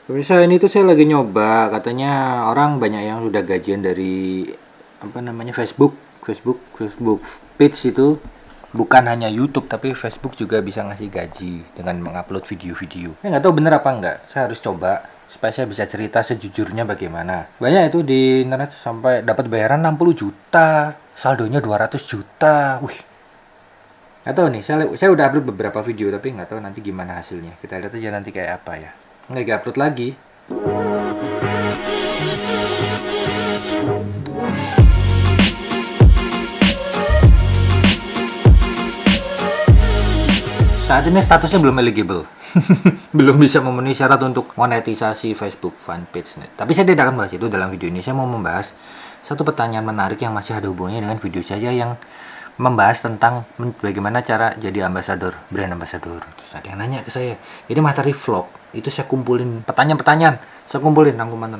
Pemirsa, ini tuh saya lagi nyoba, katanya orang banyak yang sudah gajian dari apa namanya Facebook page itu, bukan hanya YouTube tapi Facebook juga bisa ngasih gaji dengan mengupload video-video. Saya nggak tahu bener apa enggak. Saya harus coba supaya saya bisa cerita sejujurnya bagaimana. Banyak itu di internet sampai dapat bayaran 60 juta, saldonya 200 juta. Wih, nggak tahu nih. Saya udah upload beberapa video tapi nggak tahu nanti gimana hasilnya. Kita lihat aja nanti kayak apa ya. Nggak upload lagi. Saat ini statusnya belum eligible. Belum bisa memenuhi syarat untuk monetisasi Facebook fanpage. Tapi saya tidak akan bahas itu dalam video ini. Saya mau membahas satu pertanyaan menarik yang masih ada hubungannya dengan video saya yang membahas tentang bagaimana cara jadi ambasador, brand ambasador. Terus ada yang nanya ke saya, jadi materi vlog itu saya kumpulin pertanyaan-pertanyaan, saya kumpulin rangkuman.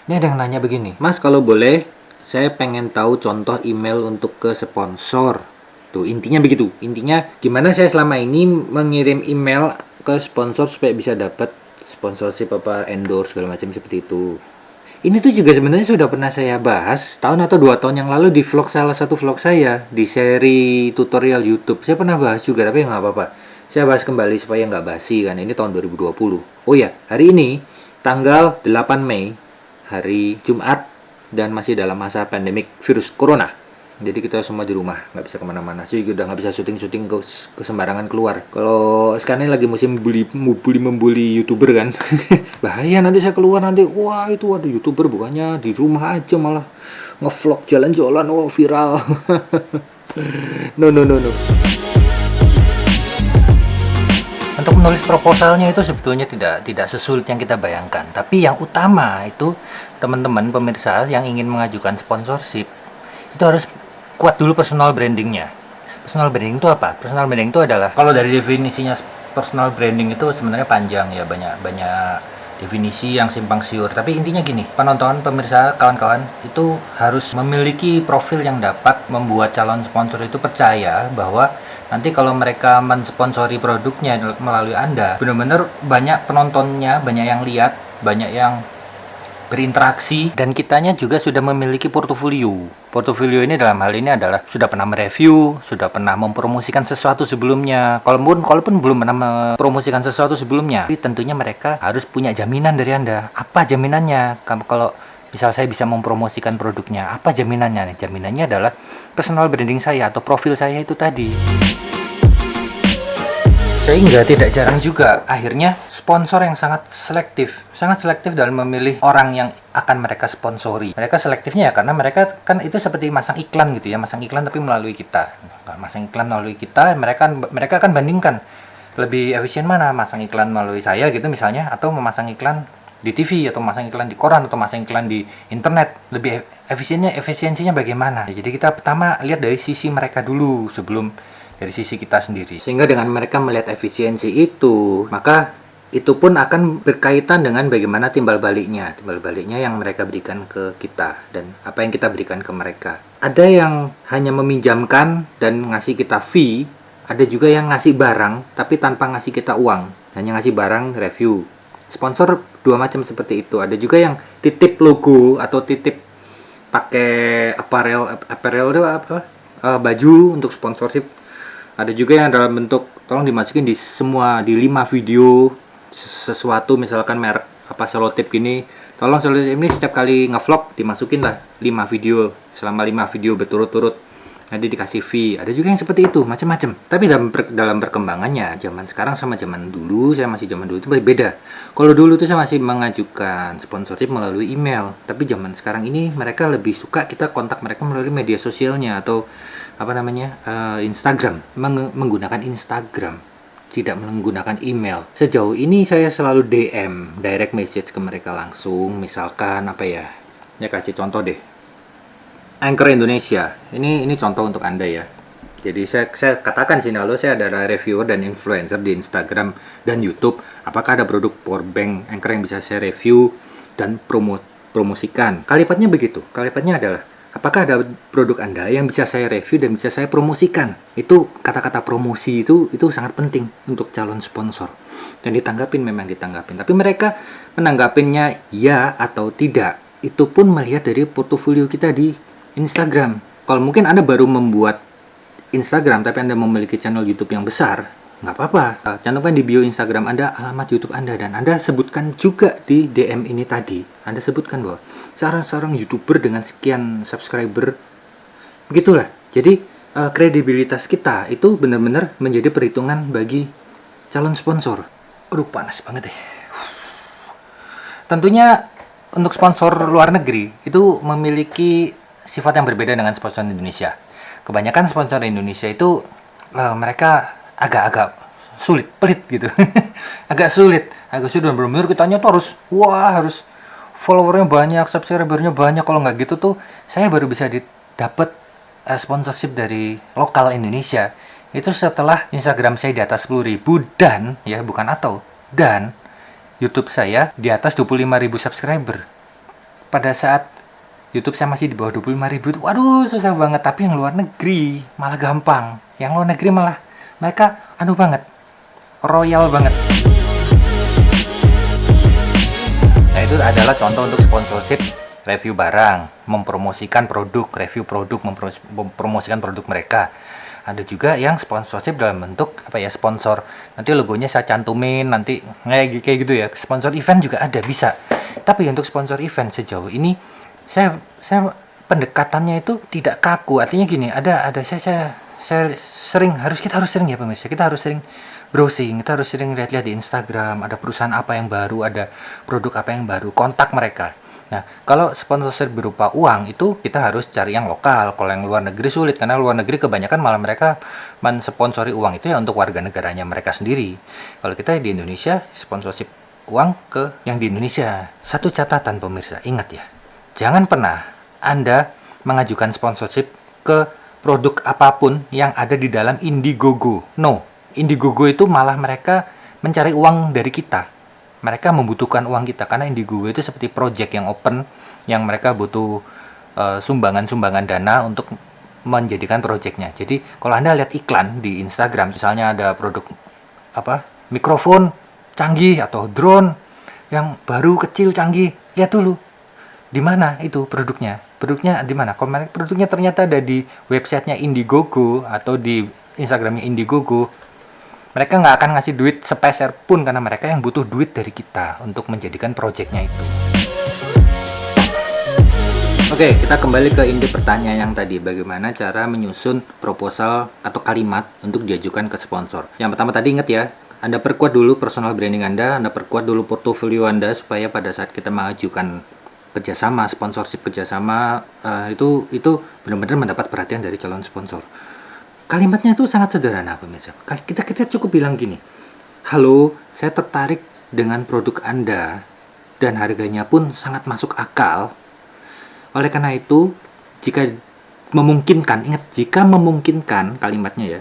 Ini ada yang nanya begini, Mas, kalau boleh saya pengen tahu contoh email untuk ke sponsor. Tuh, intinya begitu. Intinya gimana saya selama ini mengirim email ke sponsor supaya bisa dapat sponsorship apa endorse segala macam seperti itu. Ini tuh juga sebenarnya sudah pernah saya bahas tahun atau 2 tahun yang lalu di vlog, salah satu vlog saya di seri tutorial YouTube. Saya pernah bahas juga, tapi nggak apa-apa. Saya bahas kembali supaya nggak basi kan. Ini tahun 2020. Oh ya, hari ini tanggal 8 Mei, hari Jumat, dan masih dalam masa pandemik virus corona. Jadi kita semua di rumah, nggak bisa kemana-mana. Saya juga udah nggak bisa syuting-syuting ke sembarangan keluar. Kalau sekarang ini lagi musim membuli YouTuber kan, bahaya nanti saya keluar nanti, wah itu ada YouTuber bukannya di rumah aja malah ngevlog jalan-jalan, wah viral. No. Untuk menulis proposalnya itu sebetulnya tidak sesulit yang kita bayangkan. Tapi yang utama itu teman-teman pemirsa yang ingin mengajukan sponsorship itu harus kuat dulu personal brandingnya. Personal branding itu apa? Personal branding itu adalah, kalau dari definisinya personal branding itu sebenarnya panjang ya, banyak definisi yang simpang siur. Tapi intinya gini, penonton, pemirsa, kawan-kawan itu harus memiliki profil yang dapat membuat calon sponsor itu percaya bahwa nanti kalau mereka mensponsori produknya melalui Anda, benar-benar banyak penontonnya, banyak yang lihat, banyak yang berinteraksi, dan kitanya juga sudah memiliki portofolio. Portofolio ini dalam hal ini adalah sudah pernah mereview, sudah pernah mempromosikan sesuatu sebelumnya. Kalaupun belum pernah mempromosikan sesuatu sebelumnya, tapi tentunya mereka harus punya jaminan dari Anda. Apa jaminannya? Kalau misal saya bisa mempromosikan produknya, apa jaminannya? Jaminannya adalah personal branding saya atau profil saya itu tadi. Sehingga tidak jarang juga akhirnya sponsor yang sangat selektif dalam memilih orang yang akan mereka sponsori. Mereka selektifnya ya karena mereka kan itu seperti masang iklan gitu ya, masang iklan tapi melalui kita. Masang iklan melalui kita, mereka akan bandingkan lebih efisien mana, masang iklan melalui saya gitu misalnya, atau memasang iklan di TV, atau masang iklan di koran, atau masang iklan di internet. Lebih efisiensinya bagaimana? Jadi kita pertama lihat dari sisi mereka dulu sebelum dari sisi kita sendiri. Sehingga dengan mereka melihat efisiensi itu, maka itu pun akan berkaitan dengan bagaimana timbal baliknya yang mereka berikan ke kita dan apa yang kita berikan ke mereka. Ada yang hanya meminjamkan dan ngasih kita fee, ada juga yang ngasih barang tapi tanpa ngasih kita uang, hanya ngasih barang review. Sponsor dua macam seperti itu. Ada juga yang titip logo atau titip pakai apparel itu apa? Baju untuk sponsorship. Ada juga yang dalam bentuk tolong dimasukin di 5 video sesuatu, misalkan merek apa selotip gini, tolong selotip ini setiap kali ngevlog dimasukin lah 5 video selama 5 video berturut-turut, nanti dikasih fee. Ada juga yang seperti itu, macam-macam. Tapi dalam perkembangannya zaman sekarang sama zaman dulu, saya masih zaman dulu itu beda. Kalau dulu tuh saya masih mengajukan sponsorship melalui email, tapi zaman sekarang ini mereka lebih suka kita kontak mereka melalui media sosialnya atau apa namanya, Instagram, menggunakan Instagram, tidak menggunakan email. Sejauh ini saya selalu DM, direct message ke mereka langsung. Misalkan apa ya kasih contoh deh, Anchor Indonesia, ini contoh untuk Anda ya. Jadi saya katakan sini, lalu saya adalah reviewer dan influencer di Instagram dan YouTube. Apakah ada produk powerbank Anchor yang bisa saya review dan promosikan? Kalimatnya begitu. Kalimatnya adalah Apakah ada produk Anda yang bisa saya review dan bisa saya promosikan? Itu kata-kata promosi itu sangat penting untuk calon sponsor. Dan memang ditanggapin. Tapi mereka menanggapinnya ya atau tidak. Itu pun melihat dari portofolio kita di Instagram. Kalau mungkin Anda baru membuat Instagram tapi Anda memiliki channel YouTube yang besar, nggak apa-apa. Cantumkan di bio Instagram Anda alamat YouTube Anda, dan Anda sebutkan juga di DM ini tadi. Anda sebutkan bahwa seorang YouTuber dengan sekian subscriber. Begitulah. Jadi kredibilitas kita itu benar-benar menjadi perhitungan bagi calon sponsor. Aduh, panas banget deh. Tentunya untuk sponsor luar negeri itu memiliki sifat yang berbeda dengan sponsor Indonesia. Kebanyakan sponsor Indonesia itu mereka agak-agak sulit, pelit gitu. agak sulit dan benar-benar kitanya tuh harus followernya banyak, subscribernya banyak. Kalau nggak gitu tuh saya baru bisa dapat sponsorship dari lokal Indonesia itu setelah Instagram saya di atas 10.000 dan dan YouTube saya di atas 25.000 subscriber. Pada saat YouTube saya masih di bawah 25.000 itu waduh susah banget. Tapi yang luar negeri malah gampang. Yang luar negeri malah mereka banget, royal banget. Nah, itu adalah contoh untuk sponsorship review barang, mempromosikan produk, review produk, mempromosikan produk mereka. Ada juga yang sponsorship dalam bentuk sponsor. Nanti logonya saya cantumin, nanti kayak gitu ya. Sponsor event juga ada, bisa. Tapi untuk sponsor event sejauh ini saya pendekatannya itu tidak kaku. Artinya gini, kita harus sering ya pemirsa, kita harus sering browsing, kita harus sering lihat-lihat di Instagram, ada perusahaan apa yang baru, ada produk apa yang baru, kontak mereka. Nah, kalau sponsorship berupa uang itu kita harus cari yang lokal. Kalau yang luar negeri sulit, karena luar negeri kebanyakan malah mereka mensponsori uang itu ya untuk warga negaranya mereka sendiri. Kalau kita di Indonesia, sponsorship uang ke yang di Indonesia. Satu catatan pemirsa, ingat ya, jangan pernah Anda mengajukan sponsorship ke produk apapun yang ada di dalam Indiegogo. No, Indiegogo itu malah mereka mencari uang dari kita. Mereka membutuhkan uang kita, karena Indiegogo itu seperti project yang open, yang mereka butuh sumbangan-sumbangan dana untuk menjadikan projectnya. Jadi kalau Anda lihat iklan di Instagram, misalnya ada produk mikrofon canggih atau drone yang baru kecil canggih, lihat dulu di mana itu produknya di mana. Kalau produknya ternyata ada di websitenya Indiegogo atau di Instagramnya Indiegogo, mereka nggak akan ngasih duit sepeser pun, karena mereka yang butuh duit dari kita untuk menjadikan proyeknya itu. Oke, kita kembali ke inti pertanyaan yang tadi, bagaimana cara menyusun proposal atau kalimat untuk diajukan ke sponsor. Yang pertama tadi ingat ya, Anda perkuat dulu personal branding Anda perkuat dulu portofolio Anda, supaya pada saat kita mengajukan kerjasama, sponsorship kerjasama, itu benar-benar mendapat perhatian dari calon sponsor. Kalimatnya itu sangat sederhana pemirsa. Kita cukup bilang gini, halo, saya tertarik dengan produk Anda dan harganya pun sangat masuk akal. Oleh karena itu, jika memungkinkan, ingat, jika memungkinkan kalimatnya ya,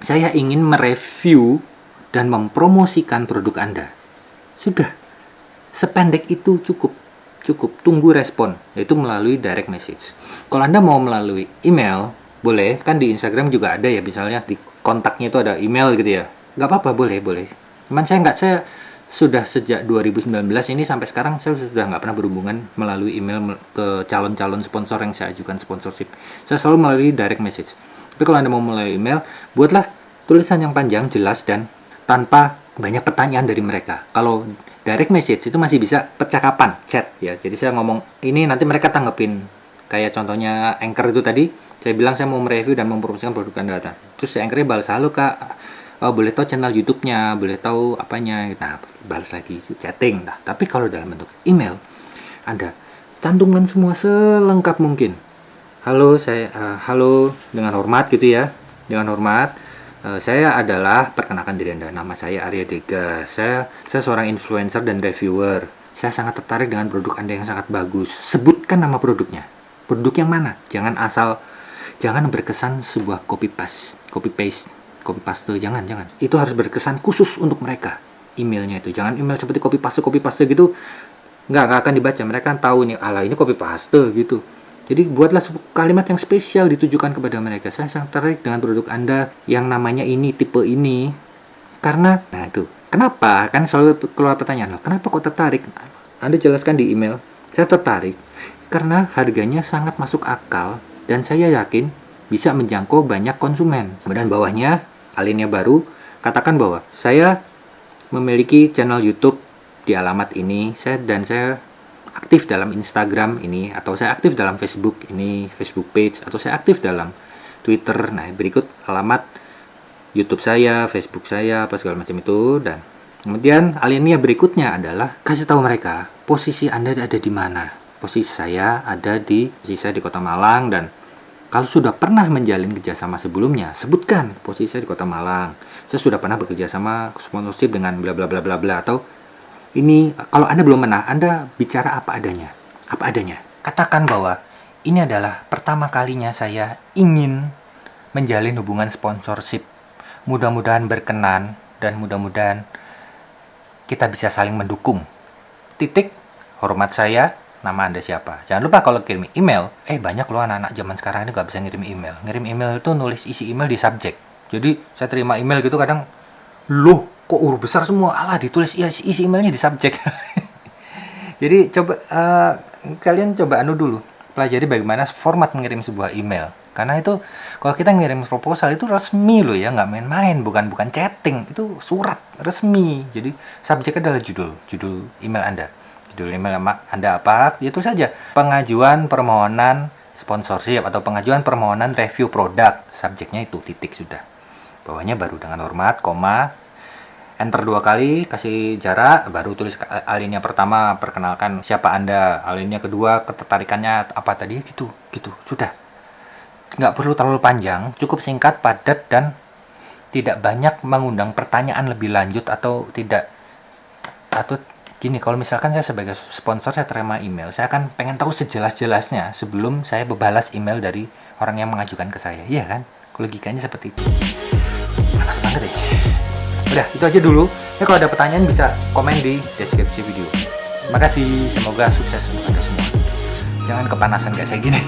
saya ingin mereview dan mempromosikan produk Anda. Sudah, sependek itu cukup tunggu respon, yaitu melalui direct message. Kalau Anda mau melalui email, boleh, kan di Instagram juga ada ya, misalnya di kontaknya itu ada email gitu ya, nggak apa-apa, boleh. Cuman saya sudah sejak 2019 ini sampai sekarang saya sudah nggak pernah berhubungan melalui email ke calon-calon sponsor yang saya ajukan sponsorship. Saya selalu melalui direct message. Tapi kalau Anda mau melalui email, buatlah tulisan yang panjang, jelas, dan tanpa banyak pertanyaan dari mereka. Kalau direct message itu masih bisa percakapan, chat ya. Jadi saya ngomong ini, nanti mereka tanggepin. Kayak contohnya Anchor itu tadi, saya bilang saya mau mereview dan mempromosikan produk Anda. Terus Anchor-nya balas, halo Kak, boleh tahu channel YouTube-nya, boleh tahu apanya. Nah, balas lagi chatting. Nah, tapi kalau dalam bentuk email, Anda cantumkan semua selengkap mungkin. Halo, halo dengan hormat gitu ya. Dengan hormat, saya adalah, perkenalkan diri Anda, nama saya Arya Dega. Saya seorang influencer dan reviewer. Saya sangat tertarik dengan produk Anda yang sangat bagus. Sebutkan nama produknya. Produk yang mana? Jangan berkesan sebuah copy paste, jangan. Itu harus berkesan khusus untuk mereka. Emailnya itu jangan email seperti copy paste gitu. Nggak akan dibaca. Mereka tahu nih, ala ini copy paste gitu. Jadi buatlah kalimat yang spesial ditujukan kepada mereka. Saya sangat tertarik dengan produk Anda yang namanya ini, tipe ini. Karena, nah itu, kenapa? Kan selalu keluar pertanyaan, loh, kenapa kok tertarik? Anda jelaskan di email. Saya tertarik karena harganya sangat masuk akal dan saya yakin bisa menjangkau banyak konsumen. Kemudian bawahnya, alinea baru, katakan bahwa saya memiliki channel YouTube di alamat ini, saya aktif dalam Instagram ini, atau saya aktif dalam Facebook ini, Facebook page, atau saya aktif dalam Twitter. Nah, berikut alamat YouTube saya, Facebook saya, apa segala macam itu. Dan kemudian alinea berikutnya adalah kasih tahu mereka posisi Anda ada di mana. Posisi saya di Kota Malang, dan kalau sudah pernah menjalin kerjasama sebelumnya, sebutkan posisi saya di Kota Malang. Saya sudah pernah bekerja sama sponsorship dengan bla bla bla bla bla, atau ini kalau Anda belum pernah, Anda bicara apa adanya. Apa adanya. Katakan bahwa ini adalah pertama kalinya saya ingin menjalin hubungan sponsorship. Mudah-mudahan berkenan dan mudah-mudahan kita bisa saling mendukung. Titik, hormat saya, nama Anda siapa. Jangan lupa kalau kirim email, banyak loh anak-anak zaman sekarang ini nggak bisa ngirim email. Ngirim email itu nulis isi email di subjek. Jadi saya terima email gitu kadang, loh kok huruf besar semua, alah ditulis isi emailnya di subjek. Jadi coba kalian coba dulu, pelajari bagaimana format mengirim sebuah email. Karena itu kalau kita ngirim proposal itu resmi loh ya, nggak main-main, bukan chatting, itu surat resmi. Jadi subjek adalah judul email Anda. Judul email Anda apa? Itu saja. Pengajuan permohonan sponsorship atau pengajuan permohonan review produk. Subjeknya itu titik sudah. Bawahnya baru dengan hormat, koma, enter 2 kali, kasih jarak, baru tulis alinea pertama, perkenalkan siapa Anda, alinea kedua, ketertarikannya apa tadi, gitu, sudah. Nggak perlu terlalu panjang, cukup singkat, padat, dan tidak banyak mengundang pertanyaan lebih lanjut atau gini, kalau misalkan saya sebagai sponsor, saya terima email, saya akan pengen tahu sejelas-jelasnya sebelum saya membalas email dari orang yang mengajukan ke saya, iya kan? Logikanya seperti itu. Panas banget ya. Udah, itu aja dulu. Ya, kalau ada pertanyaan bisa komen di deskripsi video. Terima kasih, semoga sukses untuk Anda semua. Jangan kepanasan kayak saya gini.